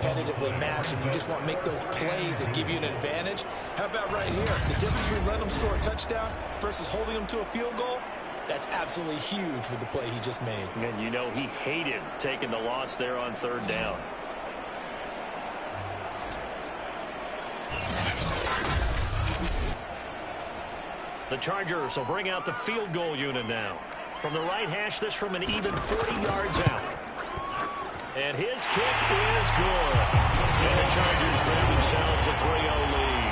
competitively matched, and you just want to make those plays that give you an advantage. How about right here? The difference between letting them score a touchdown versus holding them to a field goal, that's absolutely huge with the play he just made. And you know he hated taking the loss there on third down. The Chargers will bring out the field goal unit now. From the right hash, this from an even 40 yards out. And his kick is good. And the Chargers grab themselves a 3-0 lead.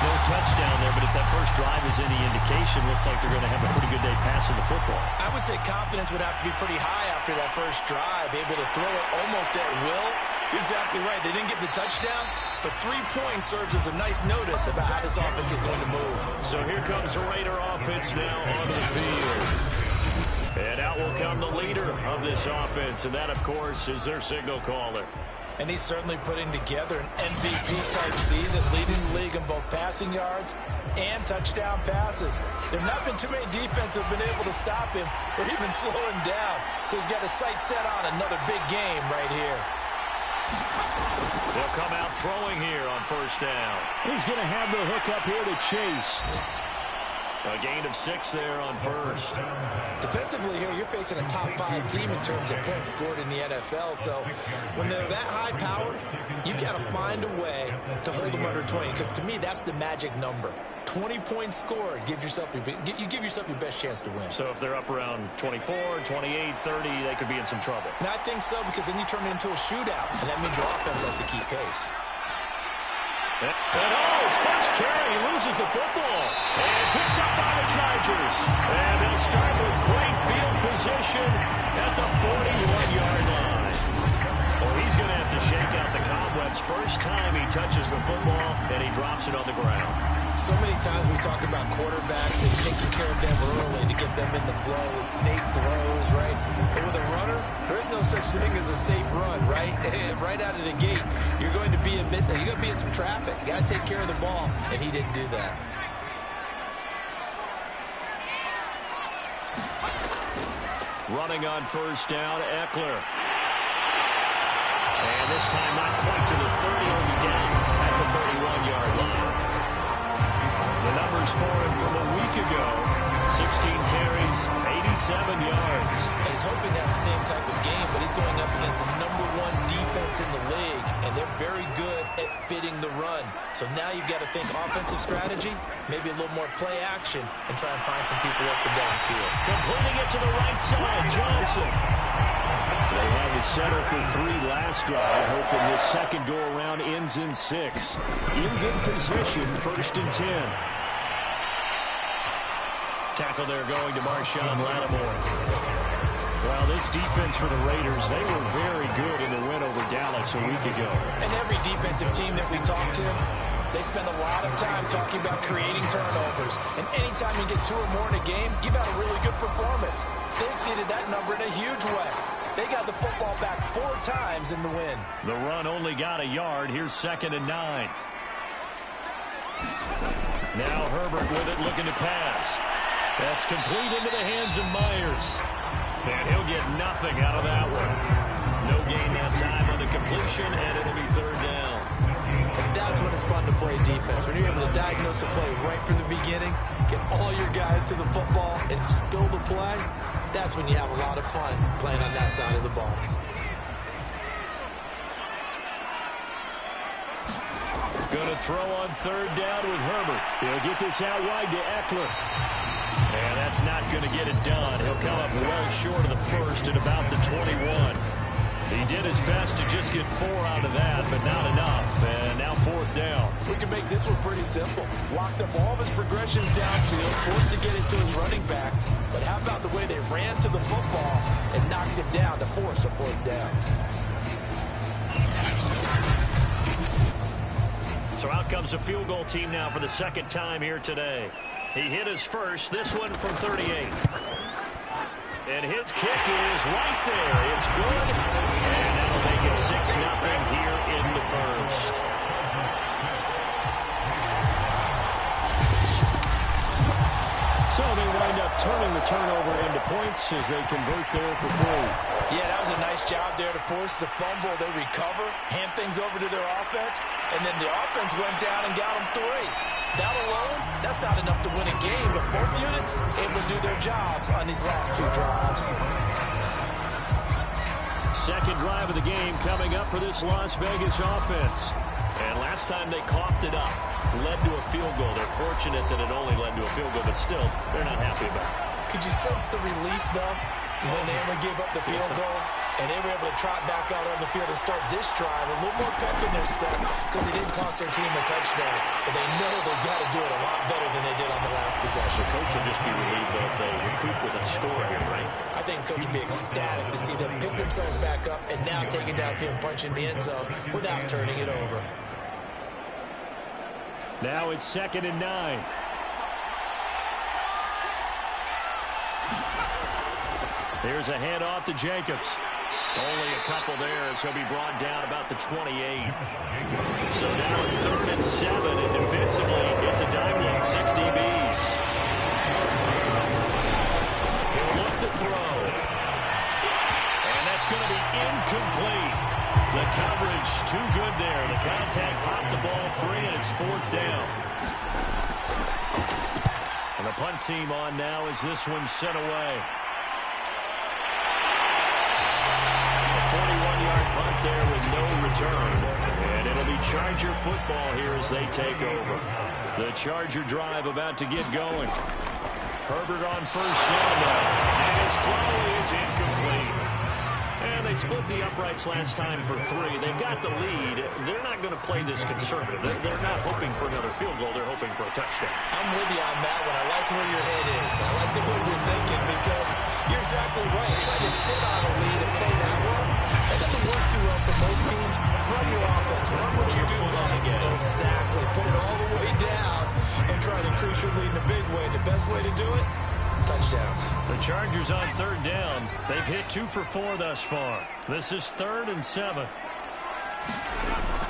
No touchdown there, but if that first drive is any indication, looks like they're going to have a pretty good day passing the football. I would say confidence would have to be pretty high after that first drive, able to throw it almost at will. You're exactly right. They didn't get the touchdown, but 3 points serves as a nice notice about how this offense is going to move. So here comes the Raider offense now onto the field. And out will come the leader of this offense, and that, of course, is their signal caller. And he's certainly putting together an MVP-type season, leading the league in both passing yards and touchdown passes. There have not been too many defenses have been able to stop him or even slow him down. So he's got his sights set on another big game right here. They'll come out throwing here on first down. He's going to have the hook up here to Chase. A gain of 6 there on first. Defensively here, you're facing a top-5 team in terms of points scored in the NFL. So when they're that high-powered, you've got to find a way to hold them under 20. Because to me, that's the magic number. 20 points scored, you give yourself your best chance to win. So if they're up around 24, 28, 30, they could be in some trouble. And I think so, because then you turn it into a shootout, and that means your offense has to keep pace. And his first carry, he loses the football. And picked up by the Chargers. And they'll start with great field position at the 41-yard line. Well, he's going to have to shake out the cobwebs first time he touches the football, and he drops it on the ground. So many times we talk about quarterbacks and taking care of them early to get them in the flow with safe throws, right? But with a runner, there is no such thing as a safe run, right? Right out of the gate, you're going to be in some traffic. You got to take care of the ball, and he didn't do that. Running on first down, Eckler. And this time not quite to the 30, he'll be down at the 31-yard line. The numbers for him from a week ago, 16 carries, 87 yards. He's hoping to have the same type of game, but he's going up against the #1 defense in the league, and they're very good at fitting the run. So now you've got to think offensive strategy, maybe a little more play action, and try and find some people up and down the field. Completing it to the right side, Johnson. They had the center for 3 last drive, hoping this second go-around ends in 6. In good position, 1st and 10. Tackle there going to Marshawn Lattimore. Well, this defense for the Raiders, they were very good in the win over Dallas a week ago. And every defensive team that we talk to, they spend a lot of time talking about creating turnovers. And anytime you get 2 or more in a game, you've had a really good performance. They exceeded that number in a huge way. They got the football back 4 times in the win. The run only got a yard. Here's 2nd and 9. Now Herbert with it, looking to pass. That's complete into the hands of Myers. And he'll get nothing out of that one. No gain that time on the completion, and it'll be 3rd down. And that's when it's fun to play defense. When you're able to diagnose a play right from the beginning, get all your guys to the football, and spill the play, that's when you have a lot of fun playing on that side of the ball. Going to throw on 3rd down with Herbert. He'll get this out wide to Eckler. And that's not going to get it done. He'll come up well short of the 1st at about the 21. He did his best to just get 4 out of that, but not enough. And now 4th down. We can make this one pretty simple. Locked up all of his progressions downfield, forced to get it to his running back. But how about the way they ran to the football and knocked him down to force a 4th down? So out comes the field goal team now for the 2nd time here today. He hit his first, this one from 38. And his kick is right there. It's good. And that'll make it 6-0 here in the first. So they wind up turning the turnover into points as they convert there for 3. Yeah, that was a nice job there to force the fumble. They recover, hand things over to their offense, and then the offense went down and got them 3. That alone, that's not enough to win a game, but both units able to do their jobs on these last 2 drives. Second drive of the game coming up for this Las Vegas offense. And last time they coughed it up, led to a field goal. They're fortunate that it only led to a field goal, but still, they're not happy about it. Could you sense the relief, though, when they only gave up the field goal? And they were able to trot back out on the field and start this drive. A little more pep in their step because they didn't cost their team a touchdown. But they know they've got to do it a lot better than they did on the last possession. The coach will just be relieved, though, if they recoup with a score here, right? I think the coach will be ecstatic to see them pick themselves back up and now take it downfield and punch in the end zone without turning it over. Now it's 2nd and 9. Here's a handoff to Jacobs. Only a couple there as he'll be brought down about the 28. So now 3rd and 7, and defensively, it's a dime look, 6 DBs. He'll look to throw. And that's going to be incomplete. The coverage too good there. The contact popped the ball free, and it's 4th down. And the punt team on now as this one's sent away. 41-yard punt there with no return. And it'll be Charger football here as they take over. The Charger drive about to get going. Herbert on 1st down now. And his throw is incomplete. And they split the uprights last time for 3. They've got the lead. They're not going to play this conservative. They're not hoping for another field goal. They're hoping for a touchdown. I'm with you on that one. I like where your head is. I like the way you're thinking because you're exactly right. Trying to sit on a lead and play that well, that doesn't work too well for most teams. Run your offense. Run what you do best. Exactly. Put it all the way down and try to increase your lead in a big way. And the best way to do it, touchdowns. The Chargers on 3rd down. They've hit 2 for 4 thus far. This is 3rd and 7.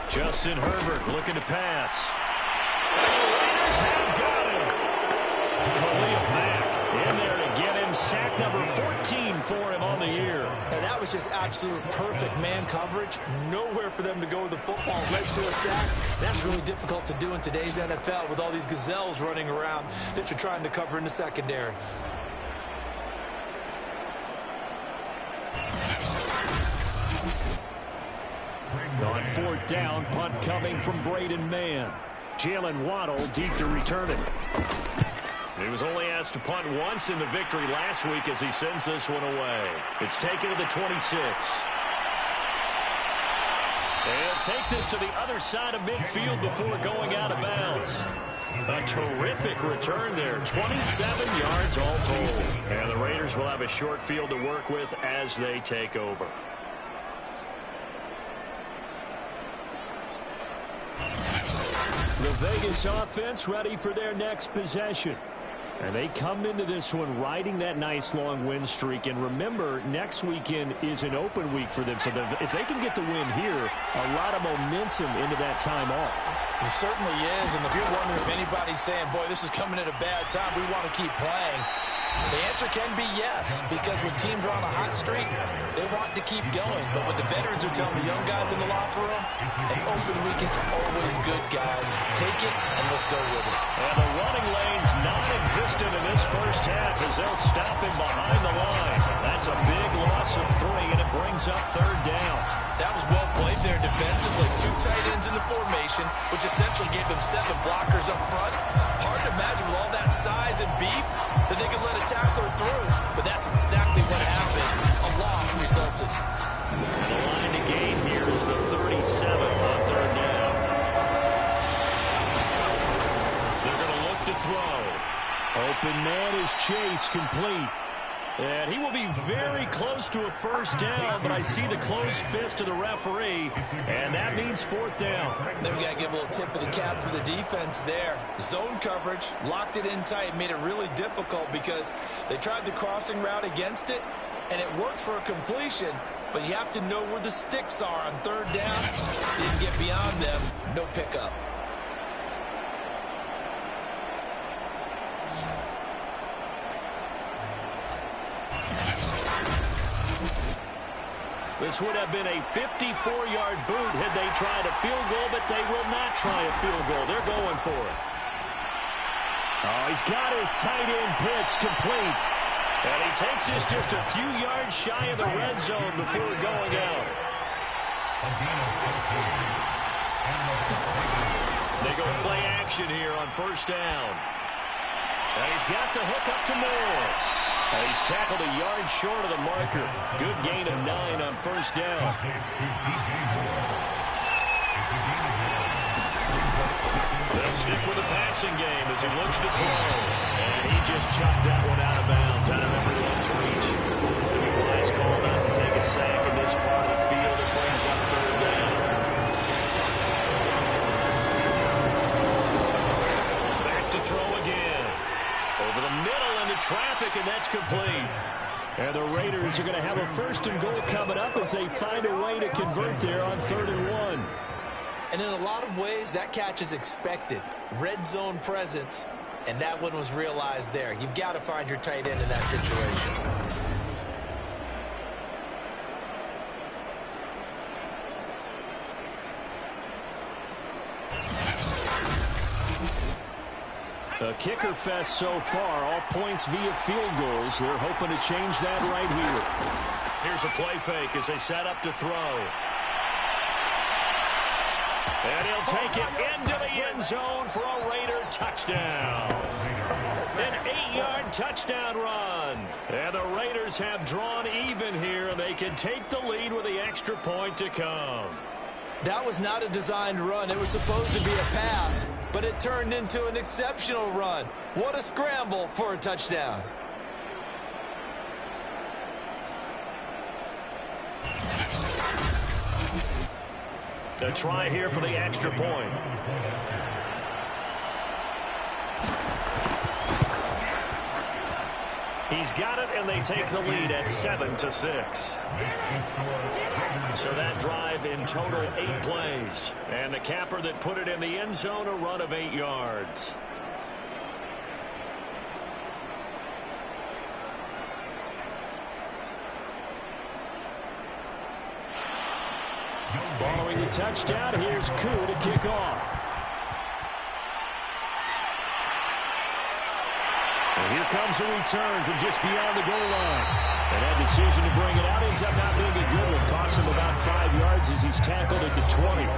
Justin Herbert looking to pass. And the Raiders have got him. Khalil Mack in there to get him. Sack number 14 for him on the year. And that was just absolute perfect man coverage. Nowhere for them to go with the football right to a sack. That's really difficult to do in today's NFL with all these gazelles running around that you're trying to cover in the secondary. On 4th down, punt coming from Braden Mann. Jalen Waddle deep to return it. He was only asked to punt once in the victory last week as he sends this one away. It's taken to the 26. And take this to the other side of midfield before going out of bounds. A terrific return there. 27 yards all told. And the Raiders will have a short field to work with as they take over. The Vegas offense ready for their next possession. And they come into this one riding that nice long win streak. And remember, next weekend is an open week for them. So if they can get the win here, a lot of momentum into that time off. It certainly is. And if you're wondering if anybody's saying, boy, this is coming at a bad time, we want to keep playing, the answer can be yes, because when teams are on a hot streak, they want to keep going. But what the veterans are telling the young guys in the locker room, an open week is always good, guys. Take it, and let's go with it. And the running lane's non-existent in this first half as they'll stop him behind the line. That's a big loss of 3, and it brings up 3rd down. That was well played there defensively. 2 tight ends in the formation, which essentially gave them 7 blockers up front. Hard to imagine with all that size and beef that they could let a tackler through. But that's exactly what happened. A loss resulted. And the line to gain here is the 37 on 3rd down. They're going to look to throw. Open man is Chase, complete. And he will be very close to a 1st down, but I see the closed fist of the referee, and that means 4th down. Then we got to give a little tip of the cap for the defense there. Zone coverage, locked it in tight, made it really difficult because they tried the crossing route against it, and it worked for a completion, but you have to know where the sticks are on 3rd down. Didn't get beyond them, no pickup. This would have been a 54-yard boot had they tried a field goal, but they will not try a field goal. They're going for it. Oh, he's got his tight end pitch complete. And he takes this just a few yards shy of the red zone before going out. They go play action here on first down. And he's got the hook up to Moore. And he's tackled a yard short of the marker. Good gain of 9 on first down. They'll stick with the passing game as he looks to throw. And he just chucked that one out of bounds, out of everyone's reach. A wise call not to take a sack in this part of the field. It brings up third down. Back to throw again. Over the middle into traffic, and that's complete. And the Raiders are going to have a first and goal coming up as they find a way to convert there on 3rd and 1. And in a lot of ways, that catch is expected. Red zone presence, and that one was realized there. You've got to find your tight end in that situation. A kicker fest so far, all points via field goals. They're hoping to change that right here. Here's a play fake as they set up to throw. And he'll take it into the end zone for a Raider touchdown. An 8-yard touchdown run. And the Raiders have drawn even here, and they can take the lead with the extra point to come. That was not a designed run. It was supposed to be a pass, but it turned into an exceptional run. What a scramble for a touchdown. A try here for the extra point. He's got it, and they take the lead at 7-6. So that drive in total 8 plays. And the capper that put it in the end zone, a run of 8 yards. Following the touchdown, here's Koo to kick off. And here comes a return from just beyond the goal line. And that decision to bring it out ends up not being a good one. Costs him about 5 yards as he's tackled at the 20.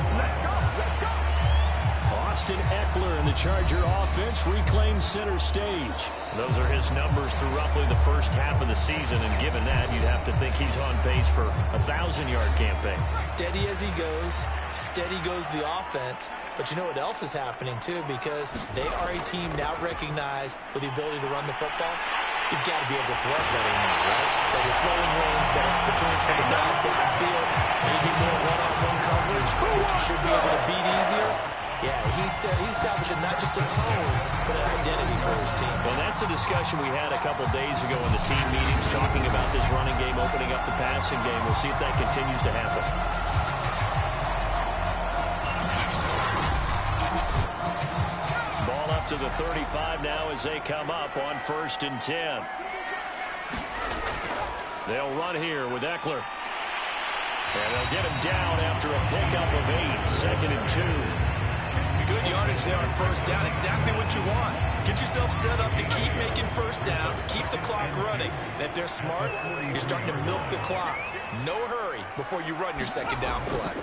Austin Eckler and the Charger offense reclaims center stage. Those are his numbers through roughly the first half of the season, and given that, you'd have to think he's on pace for a 1,000-yard campaign. Steady as he goes, steady goes the offense. But you know what else is happening, too, because they are a team now recognized with the ability to run the football. You've got to be able to throw it better now, right? Better throwing lanes, better opportunities for the guys downfield, maybe more one-on-one coverage, which you should be able to beat easier. Yeah, he's establishing not just a tone, but an identity for his team. Well, that's a discussion we had a couple days ago in the team meetings, talking about this running game, opening up the passing game. We'll see if that continues to happen. Ball up to the 35 now as they come up on 1st and 10. They'll run here with Eckler. And they'll get him down after a pickup of 8, 2nd and 2. Good yardage there on first down. Exactly what you want. Get yourself set up to keep making first downs, keep the clock running. And if they're smart, you're starting to milk the clock. No hurry before you run your second down play.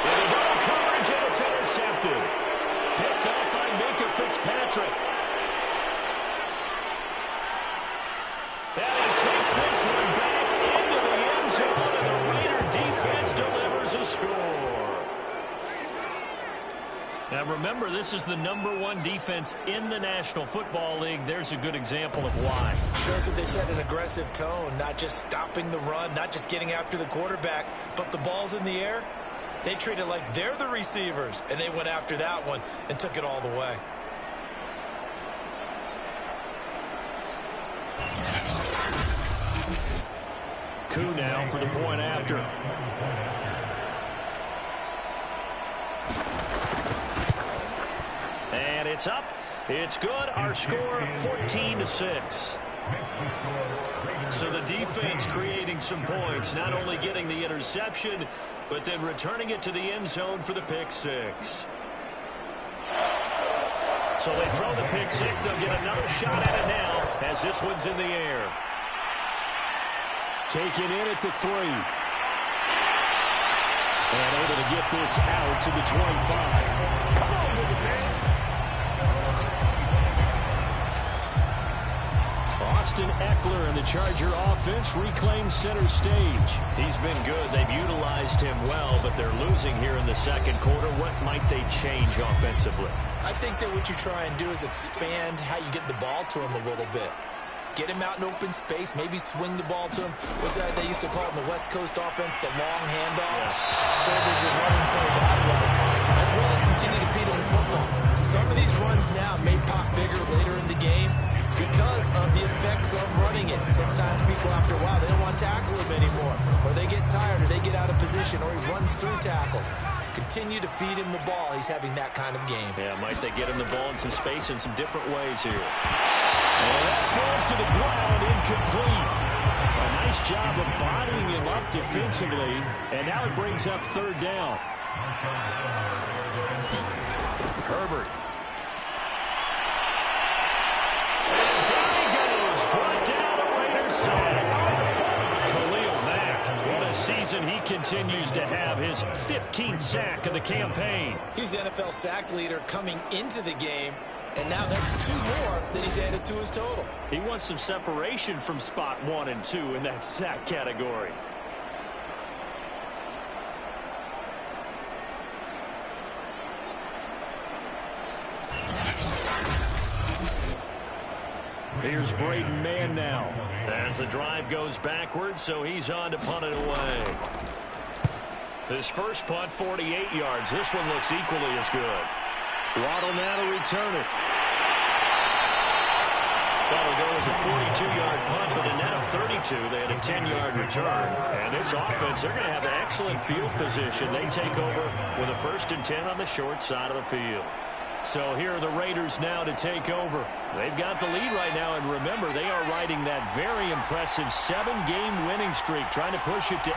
Into double coverage, and it's intercepted. Picked up by Minka Fitzpatrick. And he takes this one back into the end zone, and the Raider defense delivers a score. Now remember, this is the #1 defense in the National Football League. There's a good example of why. Shows that they set an aggressive tone, not just stopping the run, not just getting after the quarterback, but the ball's in the air. They treat it like they're the receivers, and they went after that one and took it all the way. Koo now for the point after. And it's up. It's good. Our score 14-6. So the defense creating some points, not only getting the interception, but then returning it to the end zone for the pick six. So they throw the pick six. They'll get another shot at it now as this one's in the air. Taken in at the 3. And able to get this out to the 25. Come on with it, man. Austin Eckler and the Charger offense reclaim center stage. He's been good. They've utilized him well, but they're losing here in the second quarter. What might they change offensively? I think that what you try and do is expand how you get the ball to him a little bit. Get him out in open space, maybe swing the ball to him. What's that they used to call it in the West Coast offense, the long handoff? Yeah. Serve as your running play that way, as well as continue to feed him the football. Some of these runs now may pop bigger later in the game because of the effects of running it. Sometimes people, after a while, they don't want to tackle him anymore, or they get tired, or they get out of position, or he runs through tackles. Continue to feed him the ball. He's having that kind of game. Yeah, might they get him the ball in some space in some different ways here. And that falls to the ground, incomplete. A nice job of bodying him up defensively, and now it brings up third down. Herbert. And down he goes. Brought down the Raiders side. Khalil Mack. What a season he continues to have. His 15th sack of the campaign. He's the NFL sack leader coming into the game. And now that's 2 more that he's added to his total. He wants some separation from spot 1 and 2 in that sack category. Here's Braden Mann now. As the drive goes backwards, so he's on to punt it away. His first punt, 48 yards. This one looks equally as good. Waddle now to return it. That'll go as a 42-yard punt, but a net of 32. They had a 10-yard return. And this offense, they're going to have an excellent field position. They take over with a 1st and 10 on the short side of the field. So here are the Raiders now to take over. They've got the lead right now, and remember, they are riding that very impressive 7-game winning streak, trying to push it to 8.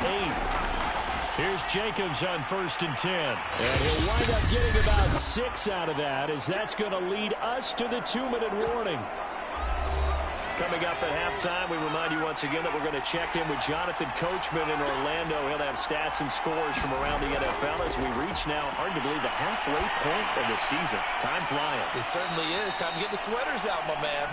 Here's Jacobs on 1st and 10. And he'll wind up getting about 6 out of that, as that's going to lead us to the 2-minute warning. Coming up at halftime, we remind you once again that we're going to check in with Jonathan Coachman in Orlando. He'll have stats and scores from around the NFL as we reach now, hard to believe, the halfway point of the season. Time flying. It certainly is. Time to get the sweaters out, my man.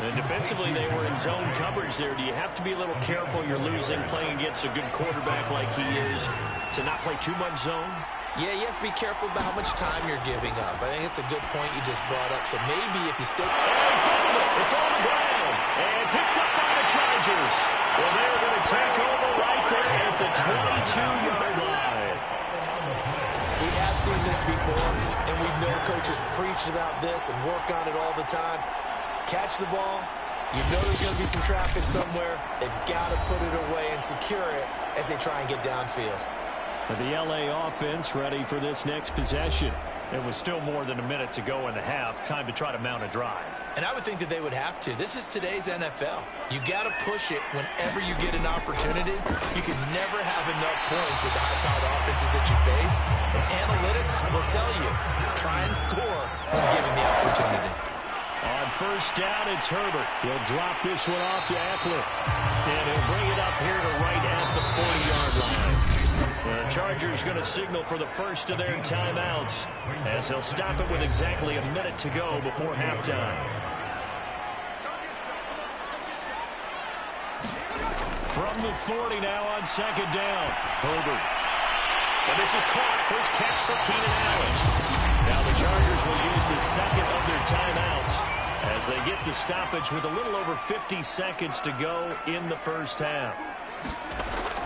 And defensively, they were in zone coverage there. Do you have to be a little careful? You're losing, playing against a good quarterback like he is, to not play too much zone? Yeah, you have to be careful about how much time you're giving up. I think it's a good point you just brought up. So maybe if you still... And fumbled it. It's on the ground. And picked up by the Chargers. Well, they're going to take over right there at the 22-yard line. We have seen this before, and we know coaches preach about this and work on it all the time. Catch the ball. You know there's going to be some traffic somewhere. They've got to put it away and secure it as they try and get downfield. The LA offense ready for this next possession. It was still more than a minute to go in the half. Time to try to mount a drive. And I would think that they would have to. This is today's NFL. You got to push it whenever you get an opportunity. You can never have enough points with the high-powered offenses that you face. And analytics will tell you, try and score when given the opportunity. On 1st down, it's Herbert. He'll drop this one off to Eckler. And he'll bring it up here to right at the 40-yard line. The Chargers going to signal for the first of their timeouts as he'll stop it with exactly a minute to go before halftime. From the 40 now on 2nd down. Herbert. And this is caught. First catch for Keenan Allen. Now the Chargers will use the second of their timeouts as they get the stoppage with a little over 50 seconds to go in the first half.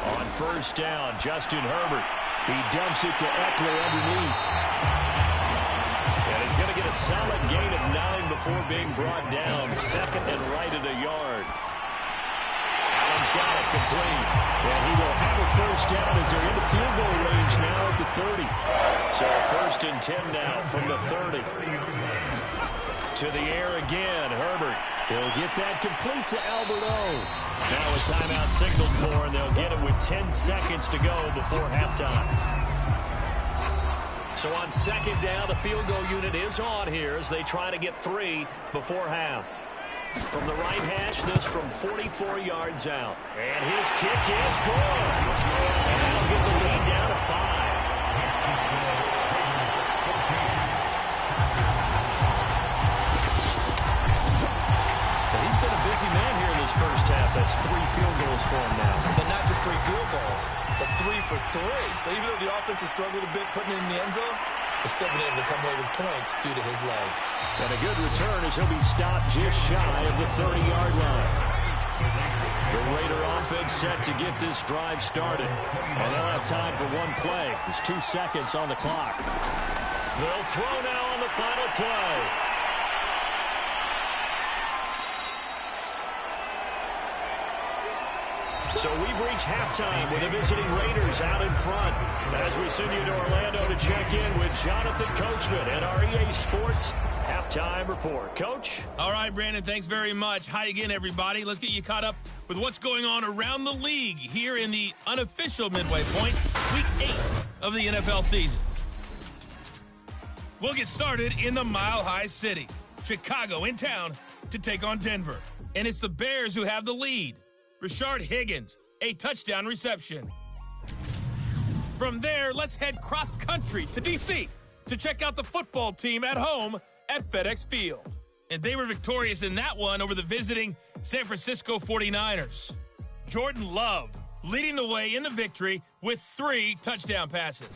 On 1st down, Justin Herbert. He dumps it to Eckler underneath. And he's going to get a solid gain of 9 before being brought down. 2nd and right at a yard. Allen's got it complete. And he will have a 1st down as they're into field goal range now at the 30. So 1st and 10 now from the 30. To the air again, Herbert. He'll get that complete to Alberto. Now a timeout signaled for, and they'll get it with 10 seconds to go before halftime. So on second down, the field goal unit is on here as they try to get 3 before half. From the right hash, this from 44 yards out. And his kick is good. And that'll get the lead down to 5. So he's been a busy man here in this first half. That's 3 field goals for him now. But not just 3 field goals, but 3 for 3. So even though the offense has struggled a bit putting it in the end zone, they've still been able to come away with points due to his leg. And a good return as he'll be stopped just shy of the 30-yard line. The Raider offense set to get this drive started. And they'll have time for 1 play. There's 2 seconds on the clock. They'll throw now on the final play. So we've reached halftime with the visiting Raiders out in front. As we send you to Orlando to check in with Jonathan Coachman at our EA Sports Halftime Report. Coach? All right, Brandon, thanks very much. Hi again, everybody. Let's get you caught up with what's going on around the league here in the unofficial midway point, Week 8 of the NFL season. We'll get started in the Mile High City. Chicago in town to take on Denver. And it's the Bears who have the lead. Rashard Higgins, a touchdown reception. From there, let's head cross-country to D.C. to check out the football team at home at FedEx Field. And they were victorious in that one over the visiting San Francisco 49ers. Jordan Love leading the way in the victory with 3 touchdown passes.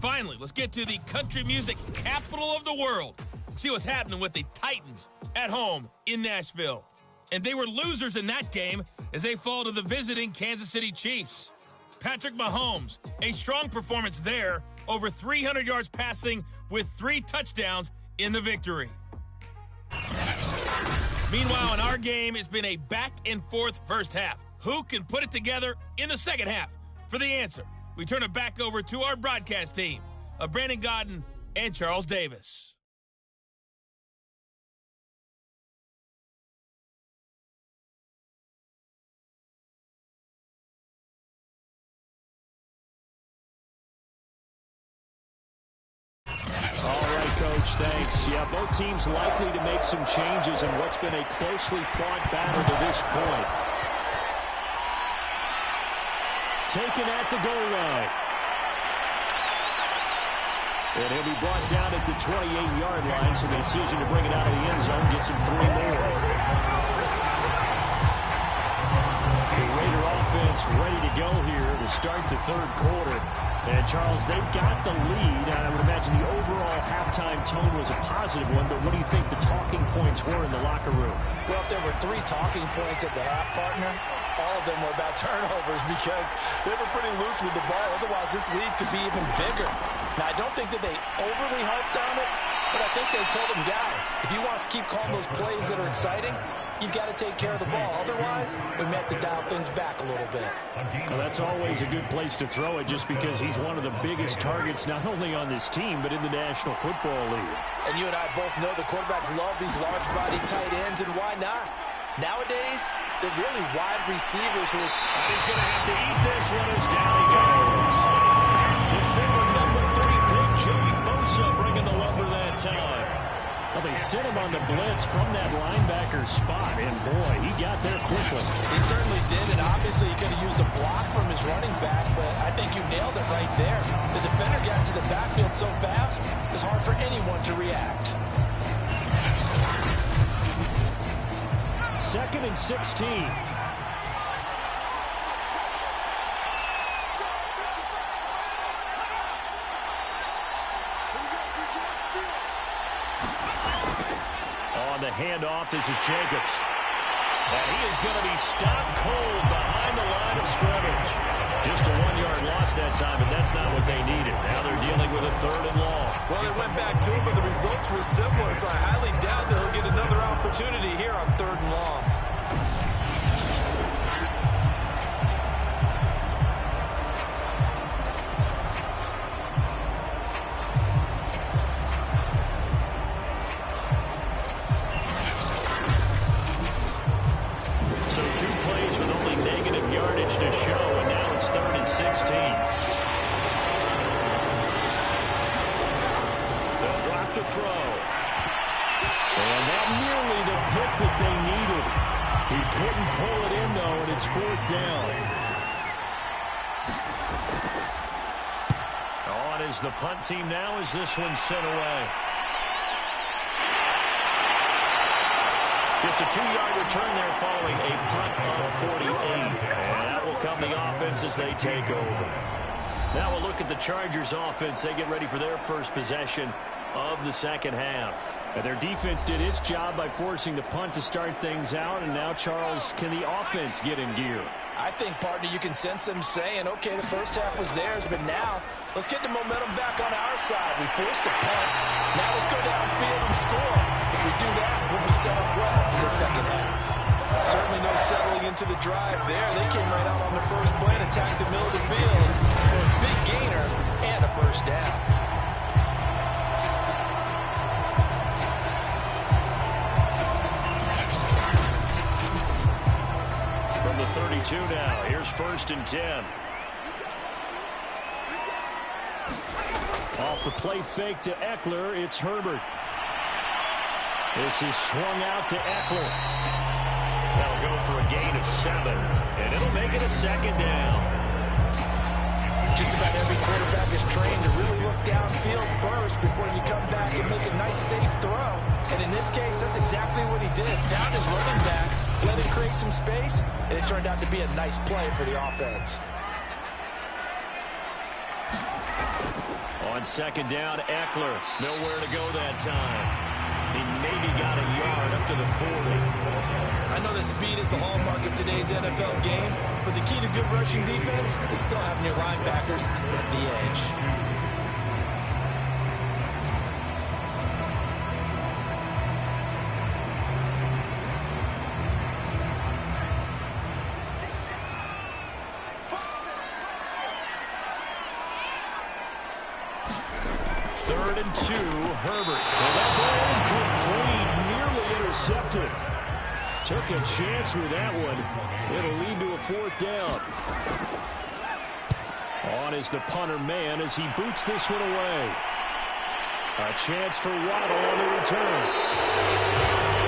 Finally, let's get to the country music capital of the world. See what's happening with the Titans at home in Nashville. And they were losers in that game as they fall to the visiting Kansas City Chiefs. Patrick Mahomes, a strong performance there, over 300 yards passing with 3 touchdowns in the victory. Meanwhile, in our game, it's been a back-and-forth first half. Who can put it together in the second half? For the answer, we turn it back over to our broadcast team of Brandon Godden and Charles Davis. Coach, thanks. Yeah, both teams likely to make some changes in what's been a closely fought battle to this point. Taken at the goal line. And he'll be brought down at the 28-yard line, so the decision to bring it out of the end zone gets him 3 more. The Raider offense ready to go here to start the third quarter. And, Charles, they've got the lead. I would imagine the overall halftime tone was a positive one, but what do you think the talking points were in the locker room? Well, if there were 3 talking points at the half, partner, all of them were about turnovers because they were pretty loose with the ball. Otherwise, this lead could be even bigger. Now, I don't think that they overly harped on it, but I think they told them, guys, if you want us to keep calling those plays that are exciting, you've got to take care of the ball. Otherwise, we may have to dial things back a little bit. Well, that's always a good place to throw it just because he's one of the biggest targets not only on this team but in the National Football League. And you and I both know the quarterbacks love these large-bodied tight ends, and why not? Nowadays, they're really wide receivers who... And he's going to have to eat this one as down he goes. The former number 3 pick, Joey Bosa, bringing the lumber that time. Well, they sent him on the blitz from that linebacker spot, and boy, he got there quickly. He certainly did, and obviously he could have used a block from his running back, but I think you nailed it right there. The defender got into the backfield so fast, it's hard for anyone to react. 2nd and 16. On the handoff, this is Jacobs. And he is going to be stopped cold behind the line of scrimmage. Just a 1-yard loss that time, but that's not what they needed. Now they're dealing with a 3rd and long. Well, they went back to him, but the results were similar, so I highly doubt that he'll get another opportunity here on 3rd and long. that they needed. He couldn't pull it in, though, and it's 4th down. On is the punt team now as this one's sent away. Just a 2-yard return there following a punt of 48. And that will come the offense as they take over. Now we'll look at the Chargers offense. They get ready for their first possession of the second half. And their defense did its job by forcing the punt to start things out. And now, Charles, can the offense get in gear? I think, partner, you can sense them saying, okay, the first half was theirs, but now let's get the momentum back on our side. We forced a punt. Now let's go downfield and score. If we do that, we'll be set up well for the second half. Certainly no settling into the drive there. They came right out on the first play and attacked the middle of the field for a big gainer and a first down. From the 32 now, here's 1st and 10. Off the play fake to Eckler, it's Herbert. This is swung out to Eckler. That'll go for a gain of 7, and it'll make it a 2nd down. Just about every quarterback is trained to really look downfield first before you come back and make a nice, safe throw. And in this case, that's exactly what he did. Found his running back, let him create some space, and it turned out to be a nice play for the offense. On 2nd down, Eckler. Nowhere to go that time. He maybe got a yard up to the 40. I know that speed is the hallmark of today's NFL game, but the key to good rushing defense is still having your linebackers set the edge. Third and 2, Herbert. And that ball incomplete, nearly intercepted. Took a chance with that one. It'll lead to a 4th down. On is the punter man as he boots this one away. A chance for Waddle on the return.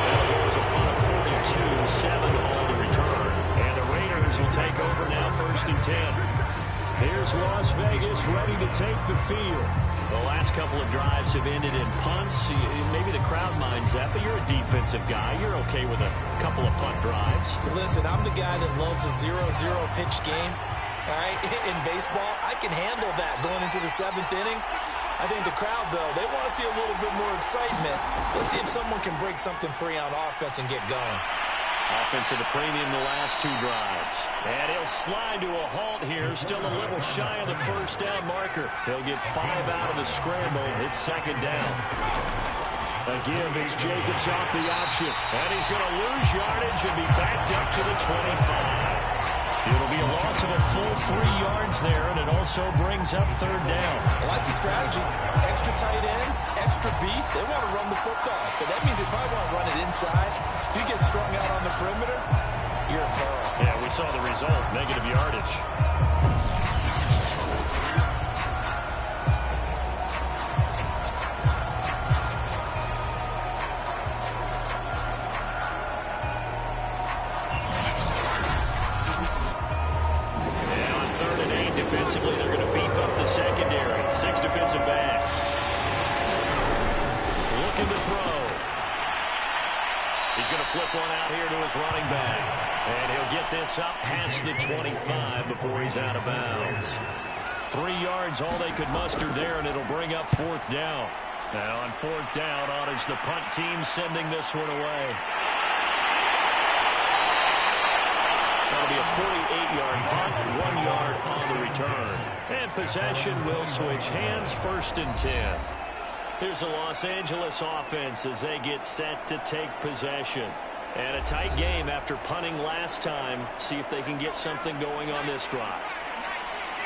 That was a punt of 42, 7 on the return. And the Raiders will take over now, 1st and 10. Here's Las Vegas ready to take the field. The last couple of drives have ended in punts. Maybe the crowd minds that, but you're a defensive guy. You're okay with a couple of punt drives. Listen, I'm the guy that loves a 0-0 pitch game. All right, in baseball, I can handle that going into the 7th inning. I think the crowd, though, they want to see a little bit more excitement. Let's see if someone can break something free on offense and get going. Offense at a premium the last 2 drives. And he'll slide to a halt here. Still a little shy of the 1st down marker. He'll get 5 out of the scramble. It's 2nd down. Again, it's Jacobs off the option. And he's going to lose yardage and be backed up to the 25. It'll be a loss of a full 3 yards there, and it also brings up 3rd down. I like the strategy. Extra tight ends, extra beef. They want to run the football, but that means they probably want to run it inside. If you get strung out on the perimeter, you're in peril. Yeah, we saw the result, negative yardage. Defensively, they're going to beef up the secondary. 6 defensive backs. Looking to throw. He's going to flip one out here to his running back. And he'll get this up past the 25 before he's out of bounds. 3 yards, all they could muster there, and it'll bring up 4th down. Now on 4th down, on is the punt team sending this one away. That'll be a 48-yard punt, 1 yard on the return. And possession will switch hands, 1st and 10. Here's the Los Angeles offense as they get set to take possession. And a tight game after punting last time. See if they can get something going on this drive.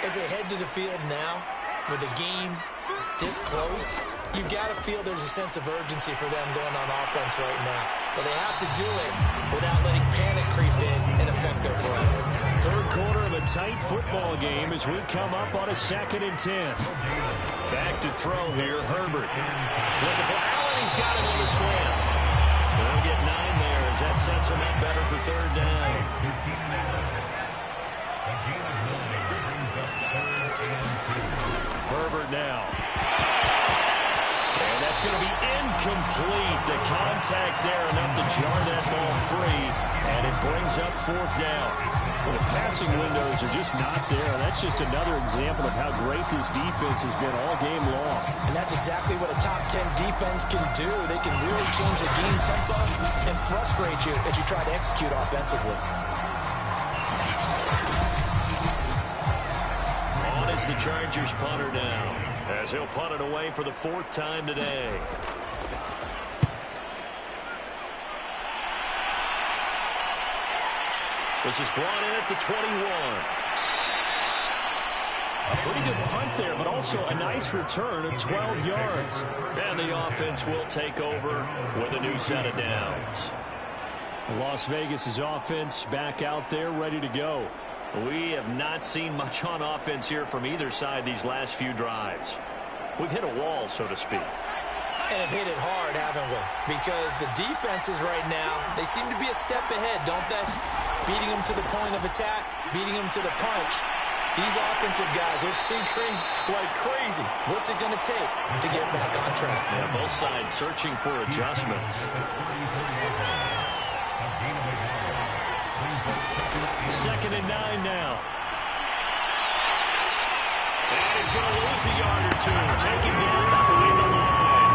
As they head to the field now, with the game this close, you've got to feel there's a sense of urgency for them going on offense right now. But they have to do it without letting panic creep in and affect their play. 3rd quarter of a tight football game as we come up on a 2nd and 10. Back to throw here, Herbert. Looking for Allen, he's got it on the slam. They'll get 9 there as sets him up better for third down. Herbert now. And that's going to be incomplete. The contact there enough to jar that ball free, and it brings up fourth down. Well, the passing windows are just not there. That's just another example of how great this defense has been all game long. And that's exactly what a top 10 defense can do. They can really change the game tempo and frustrate you as you try to execute offensively. On is the Chargers punter now, as he'll punt it away for the fourth time today. This is brought in at the 21. A pretty good punt there, but also a nice return of 12 yards. And the offense will take over with a new set of downs. Las Vegas' offense back out there ready to go. We have not seen much on offense here from either side these last few drives. We've hit a wall, so to speak. And have hit it hard, haven't we? Because the defenses right now, they seem to be a step ahead, don't they? Beating them to the point of attack, beating them to the punch. These offensive guys are tinkering like crazy. What's it going to take to get back on track? Yeah, both sides searching for adjustments. Second and 9 now. And he's going to lose a yard or two. Taken down behind the line.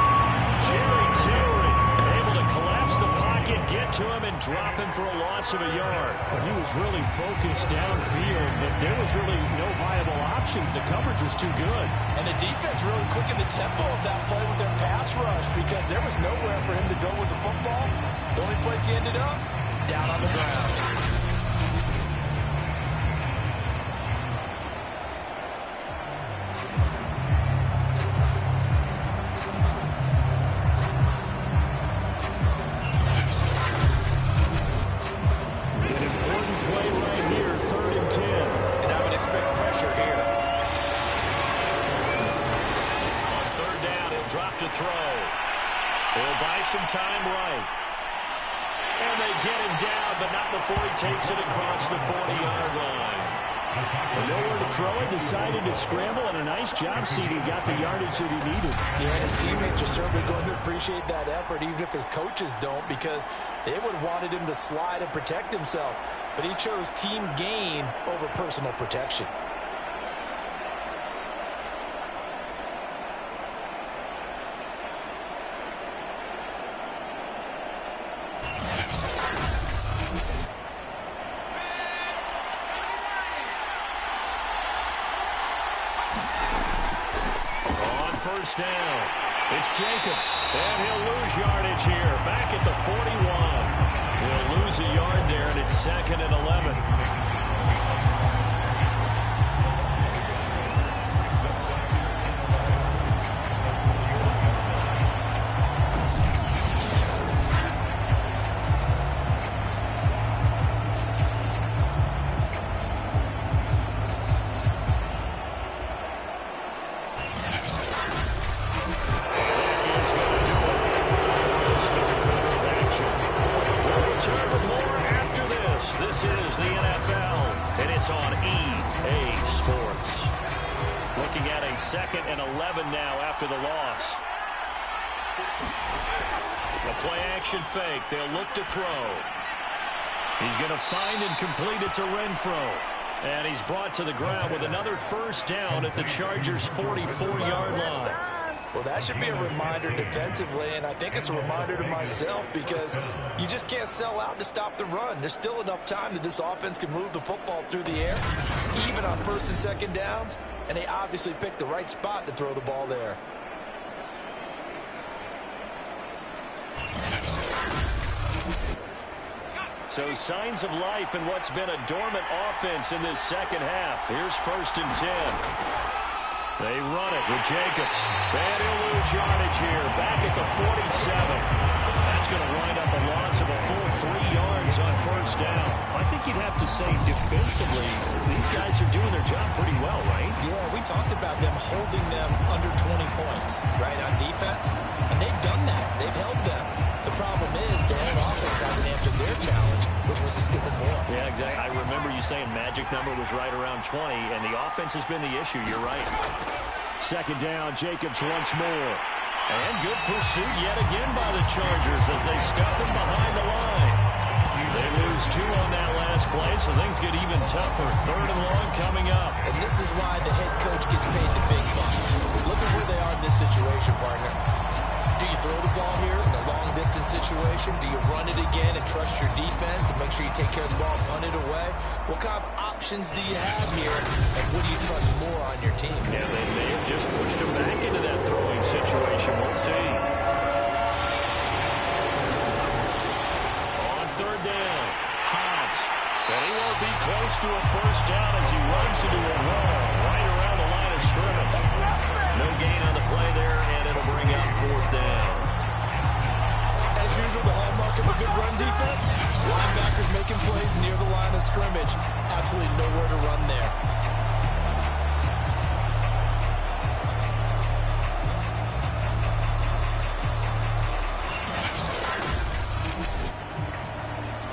Jerry Terry able to collapse the pocket, get to him, and drop him for a loss of a yard. Well, he was really focused downfield, but there was really no viable options. The coverage was too good. And the defense really quickened the tempo of that play with their pass rush because there was nowhere for him to go with the football. The only place he ended up, down on the ground. Some time right. And they get him down, but not before he takes it across the 40-yard line. And nowhere to throw it, decided to scramble, and a nice job seeding got the yardage that he needed. Yeah, his teammates are certainly going to appreciate that effort, even if his coaches don't, because they would have wanted him to slide and protect himself. But he chose team gain over personal protection. Down. It's Jacobs, and he'll lose yardage here. Back at the 41. He'll lose a yard there, and it's second and 11. Second and 11 now after the loss. A play-action fake. They'll look to throw. He's going to find and complete it to Renfro. And he's brought to the ground with another first down at the Chargers' 44-yard line. Well, that should be a reminder defensively, and I think it's a reminder to myself because you just can't sell out to stop the run. There's still enough time that this offense can move the football through the air, even on first and second downs. And they obviously picked the right spot to throw the ball there. So signs of life in what's been a dormant offense in this second half. Here's first and 10. They run it with Jacobs. And he'll lose yardage here. Back at the 47. That's going to wind up a loss of a full 3 yards on first down. I think you'd have to say defensively, these guys are doing their job pretty well, right? Yeah, we talked about them holding them under 20 points, right, on defense. And they've done that. They've held them. The problem is their own offense hasn't answered their Yeah, exactly. I remember you saying magic number was right around 20, and the offense has been the issue. You're right. Second down, Jacobs once more. And good pursuit yet again by the Chargers as they stuff him behind the line. They lose 2 on that last play, so things get even tougher. 3rd and long coming up. And this is why the head coach gets paid the big bucks. Look at where they are in this situation, partner. Do you throw the ball here in a long-distance situation? Do you run it again and trust your defense and make sure you take care of the ball and punt it away? What kind of options do you have here, and what do you trust more on your team? Yeah, they may have just pushed him back into that throwing situation. We'll see. On 3rd down, Hobbs. But he won't be close to a first down as he runs into a wall right around the line of scrimmage. No gain on the play there, and it'll bring up 4th down. As usual, the hallmark of a good run defense, linebackers making plays near the line of scrimmage. Absolutely nowhere to run there.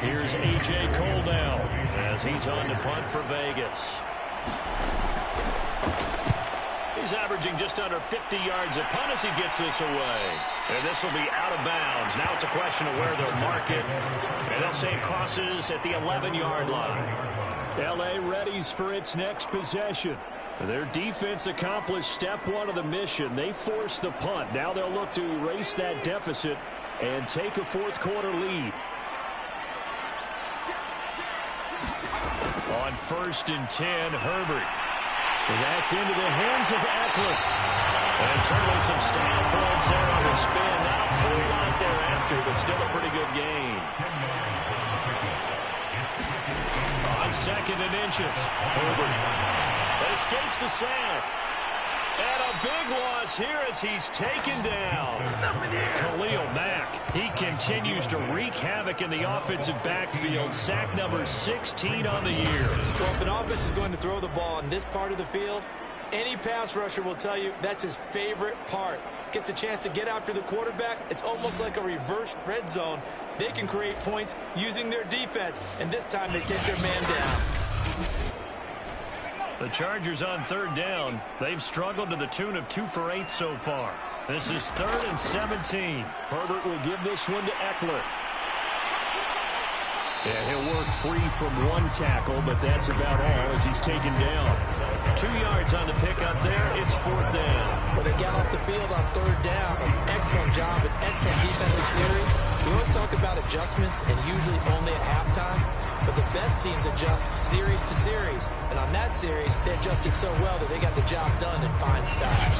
Here's A.J. Cole now as he's on to punt for Vegas. He's averaging just under 50 yards a punt as he gets this away. And this will be out of bounds. Now it's a question of where they'll mark it. And they'll say it crosses at the 11-yard line. L.A. readies for its next possession. Their defense accomplished step 1 of the mission. They forced the punt. Now they'll look to erase that deficit and take a 4th quarter lead. On 1st and 10, Herbert. And that's into the hands of Eckler. And certainly some style points there on the spin. Not a whole lot thereafter, but still a pretty good gain. On 2nd and inches, Herbert. But escapes the sack. And a big loss here as he's taken down. Khalil Mack, he continues to wreak havoc in the offensive backfield. Sack number 16 on the year. Well, if an offense is going to throw the ball in this part of the field, any pass rusher will tell you that's his favorite part. Gets a chance to get after the quarterback. It's almost like a reverse red zone. They can create points using their defense, and this time they take their man down. The Chargers on 3rd down. They've struggled to the tune of 2 for 8 so far. This is 3rd and 17. Herbert will give this one to Eckler. Yeah, he'll work free from 1 tackle, but that's about all as he's taken down. 2 yards on the pickup there. It's 4th down. When they got off the field on 3rd down, an excellent job, an excellent defensive series. We always talk about adjustments and usually only at halftime, but the best teams adjust series to series. And on that series, they adjusted so well that they got the job done in fine style.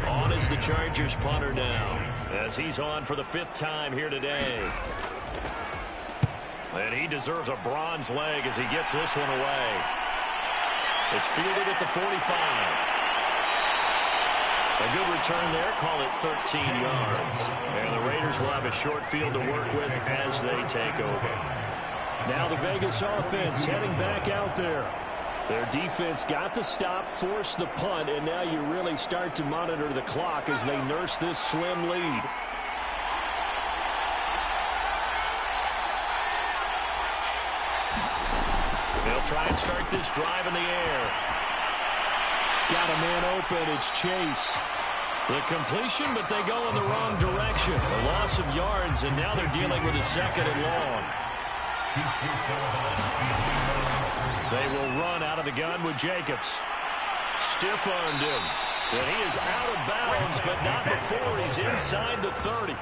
On is the Chargers punter now, as he's on for the 5th time here today. And he deserves a bronze leg as he gets this one away. It's fielded at the 45. A good return there, call it 13 yards. And the Raiders will have a short field to work with as they take over. Now the Vegas offense heading back out there. Their defense got the stop, forced the punt, and now you really start to monitor the clock as they nurse this slim lead. They'll try and start this drive in the air. Got a man open, it's Chase. The completion, but they go in the wrong direction. A loss of yards, and now they're dealing with a 2nd and long. They will run out of the gun with Jacobs. Stiff-armed him. And he is out of bounds, but not before he's inside the 30.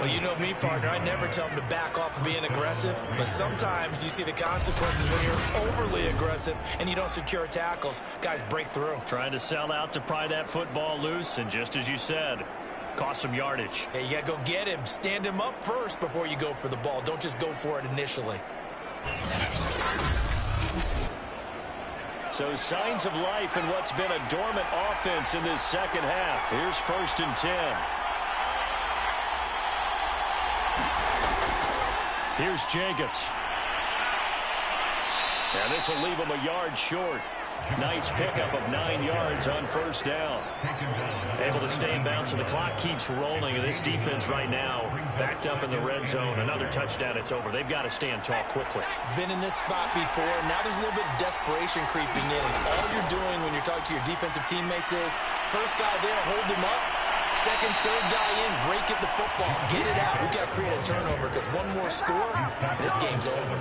Well, you know me, partner. I never tell them to back off of being aggressive, but sometimes you see the consequences when you're overly aggressive and you don't secure tackles. Guys break through. Trying to sell out to pry that football loose, and just as you said, cost some yardage. Yeah, you got to go get him. Stand him up first before you go for the ball. Don't just go for it initially. So signs of life in what's been a dormant offense in this 2nd half. Here's 1st and 10. Here's Jacobs. And this will leave him a yard short. Nice pickup of 9 yards on first down. Able to stay in bounds, so the clock keeps rolling. And this defense right now backed up in the red zone. Another touchdown, it's over. They've got to stand tall quickly. Been in this spot before. Now there's a little bit of desperation creeping in. All you're doing when you're talking to your defensive teammates is first guy there, hold him up. Second, third guy in, rake at the football. Get it out. We've got to create a turnover because one more score, and this game's over.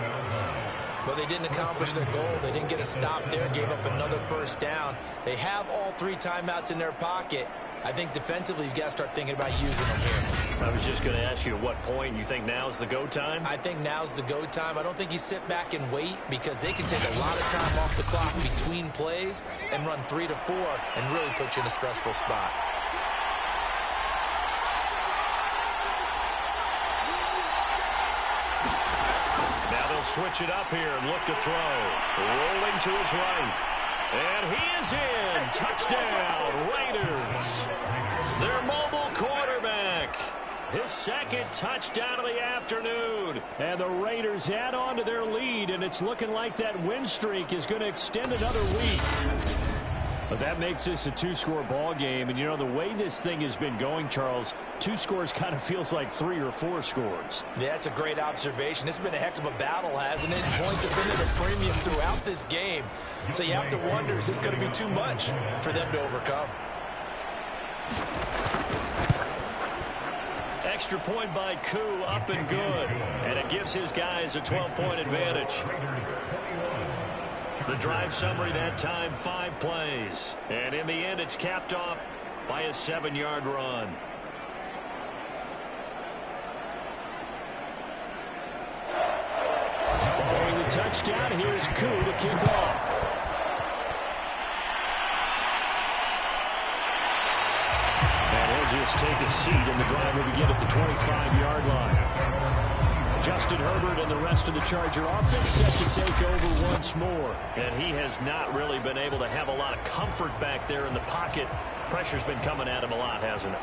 But they didn't accomplish their goal. They didn't get a stop there, gave up another first down. They have all 3 timeouts in their pocket. I think defensively, you've got to start thinking about using them here. I was just going to ask you at what point you think now's the go time? I think now's the go time. I don't think you sit back and wait because they can take a lot of time off the clock between plays and run 3 to 4 and really put you in a stressful spot. Switch it up here and look to throw. Rolling to his right. And he is in. Touchdown, Raiders. Their mobile quarterback. His second touchdown of the afternoon. And the Raiders add on to their lead, and it's looking like that win streak is going to extend another week. But that makes this a 2-score ball game. And, you know, the way this thing has been going, Charles, 2 scores kind of feels like 3 or 4 scores. Yeah, that's a great observation. It's been a heck of a battle, hasn't it? Points have been at a premium throughout this game. So you have to wonder, is this going to be too much for them to overcome? Extra point by Koo, up and good. And it gives his guys a 12-point advantage. The drive summary that time, 5 plays. And in the end, it's capped off by a 7-yard run. Following the touchdown, here's Koo to kick off. And he'll just take a seat, and the drive will begin at the 25-yard line. Justin Herbert and the rest of the Charger offense set to take over once more. And he has not really been able to have a lot of comfort back there in the pocket. Pressure's been coming at him a lot, hasn't it?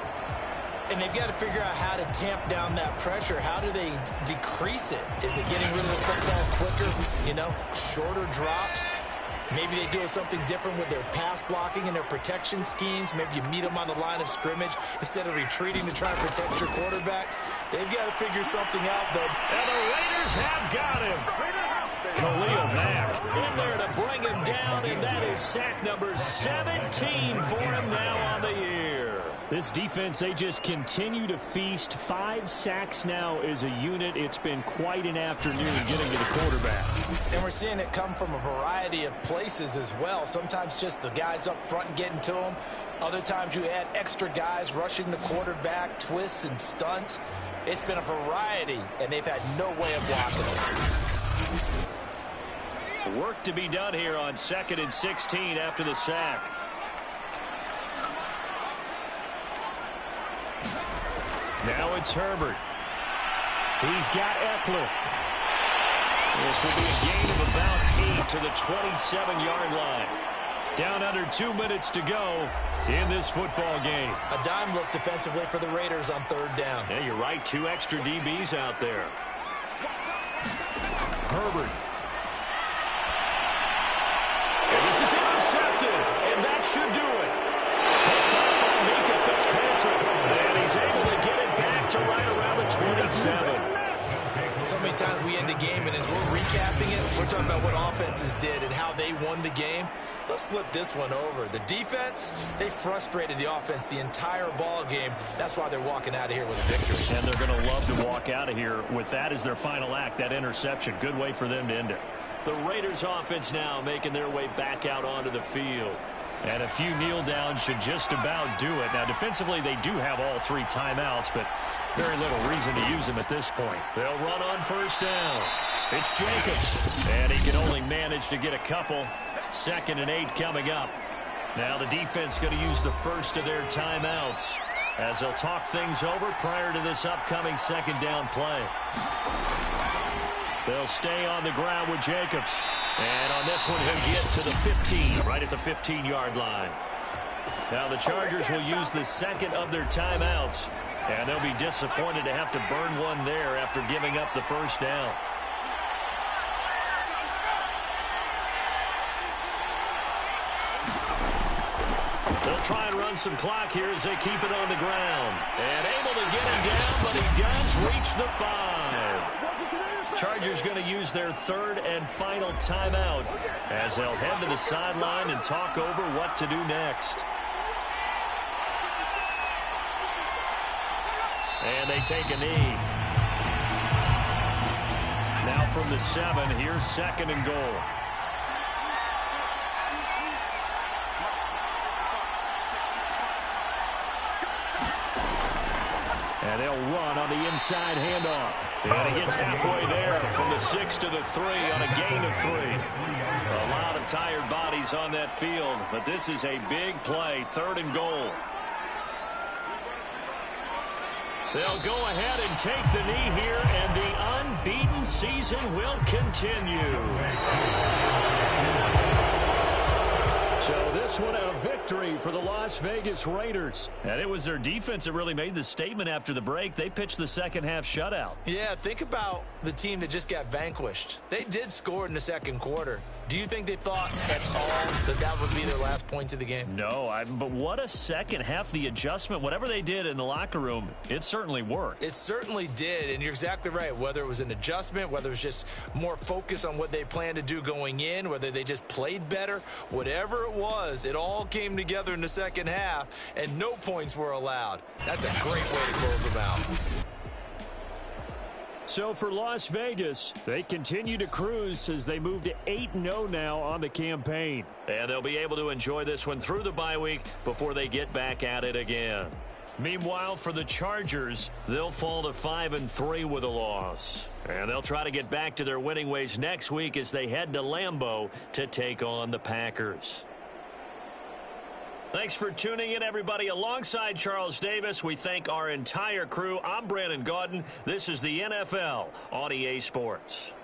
And they've got to figure out how to tamp down that pressure. How do they decrease it? Is it getting rid of the football quicker? You know, shorter drops? Maybe they do something different with their pass blocking and their protection schemes. Maybe you meet them on the line of scrimmage instead of retreating to try and protect your quarterback. They've got to figure something out, though. And the Raiders have got him. Khalil Mack in there to bring him down, and that is sack number 17 for him now on the year. This defense, they just continue to feast. 5 sacks now as a unit. It's been quite an afternoon getting to the quarterback. And we're seeing it come from a variety of places as well. Sometimes just the guys up front and getting to them. Other times you add extra guys rushing the quarterback, twists and stunts. It's been a variety, and they've had no way of blocking it. Work to be done here on 2nd and 16 after the sack. Now it's Herbert. He's got Eckler. This will be a gain of about 8 to the 27-yard line. Down under 2 minutes to go in this football game. A dime look defensively for the Raiders on 3rd down. Yeah, you're right. 2 extra DBs out there. Herbert. And this is intercepted, and that should do it. Picked up by Mika Fitzpatrick, and he's able to get it back to right around the 27. So many times we end a game, and as we're recapping it, we're talking about what offenses did and how they won the game. Let's flip this one over. The defense, they frustrated the offense the entire ball game. That's why they're walking out of here with a victory. And they're going to love to walk out of here with that as their final act, that interception. Good way for them to end it. The Raiders offense now making their way back out onto the field. And a few kneel downs should just about do it. Now, defensively, they do have all 3 timeouts, but very little reason to use them at this point. They'll run on 1st down. It's Jacobs, and he can only manage to get a couple. 2nd and 8 coming up. Now the defense going to use the first of their timeouts as they'll talk things over prior to this upcoming 2nd down play. They'll stay on the ground with Jacobs. And on this one, he'll get to the 15, right at the 15-yard line. Now the Chargers will use the 2nd of their timeouts, and they'll be disappointed to have to burn one there after giving up the 1st down. They'll try and run some clock here as they keep it on the ground. And able to get him down, but he does reach the 5. Chargers going to use their third and final timeout as they'll head to the sideline and talk over what to do next. And they take a knee. Now from the 7, here's 2nd and goal. And they'll run on the inside handoff. And he gets halfway there from the 6 to the 3 on a gain of 3. A lot of tired bodies on that field, but this is a big play, 3rd and goal. They'll go ahead and take the knee here, and the unbeaten season will continue. So this one a victory for the Las Vegas Raiders. And it was their defense that really made the statement after the break. They pitched the second half shutout. Yeah, think about the team that just got vanquished. They did score in the second quarter. Do you think they thought at all that would be their last points of the game? No, but what a second half. The adjustment, whatever they did in the locker room, it certainly worked. It certainly did, and you're exactly right. Whether it was an adjustment, whether it was just more focus on what they planned to do going in, whether they just played better, whatever it was, it all came together in the second half, and no points were allowed. That's a great way to close them out. So for Las Vegas, they continue to cruise as they move to 8-0 now on the campaign. And they'll be able to enjoy this one through the bye week before they get back at it again. Meanwhile, for the Chargers, they'll fall to 5-3 with a loss. And they'll try to get back to their winning ways next week as they head to Lambeau to take on the Packers. Thanks for tuning in, everybody. Alongside Charles Davis, we thank our entire crew. I'm Brandon Gaudin. This is the NFL on EA Sports.